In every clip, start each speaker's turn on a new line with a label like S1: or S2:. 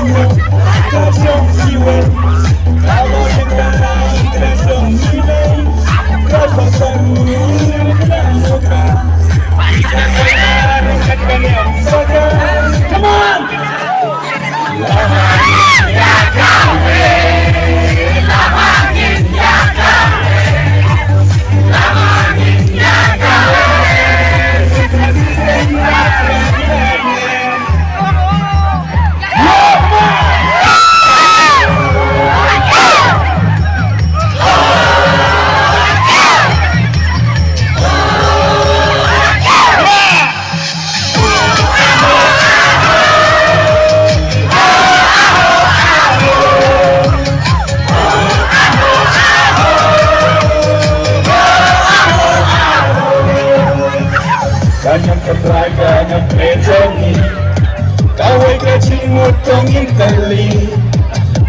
S1: sueño, canción siwe, kalau sekarang canción siwe, kalau sanggup dan suka, bisa saya dekatkan yang saja, come on. Banyak keberagaman petongi, kawai kecimut tongin kali,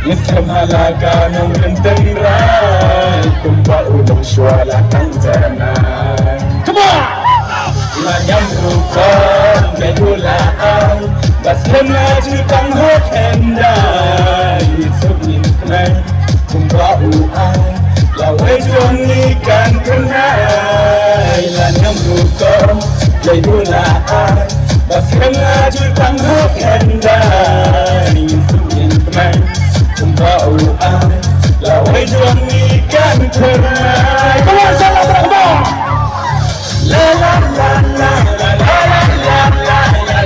S1: Islam halaga ng rentenrai, kumpa ulong syuala ng tanay. Come on! Lanyang rukong medulaan, baskan na jutang hokendai, Isubin knay, kumpa uang, laway ikan kenai. Lanyang rukong medulaan, baskan na jutang hokendai, Isubin knay, kumpa uang, laway ikan kenai. Come on, salam berakbar! La la la la la la la la la la la la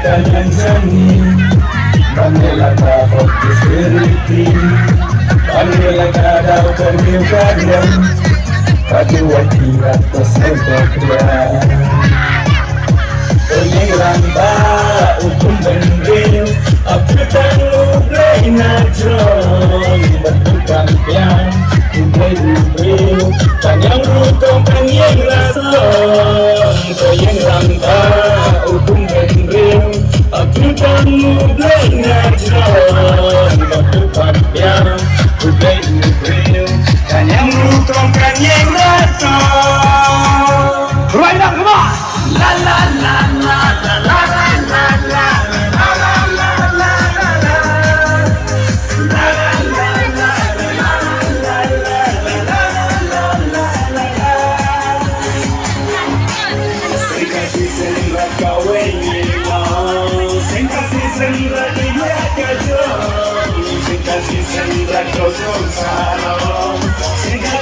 S1: Kalian jani, Manila tahok disiriti, Manila kadau termiukadan, Pagi wakirat pesentoknya. Pengiran ba ukum bendil, Aku tangguh reina jong, Bentukan piang, Kumpul ubril, Tanyang rutong penyeng rasong, Pengiran ba ukum bendil, Aku tangguh reina jong, Bentukan piang, Kumpul ubril, Tanyang rutong penyeng rasong. Right now, come on! La la la la la la la la la. Sendra kau sonsaro, sendra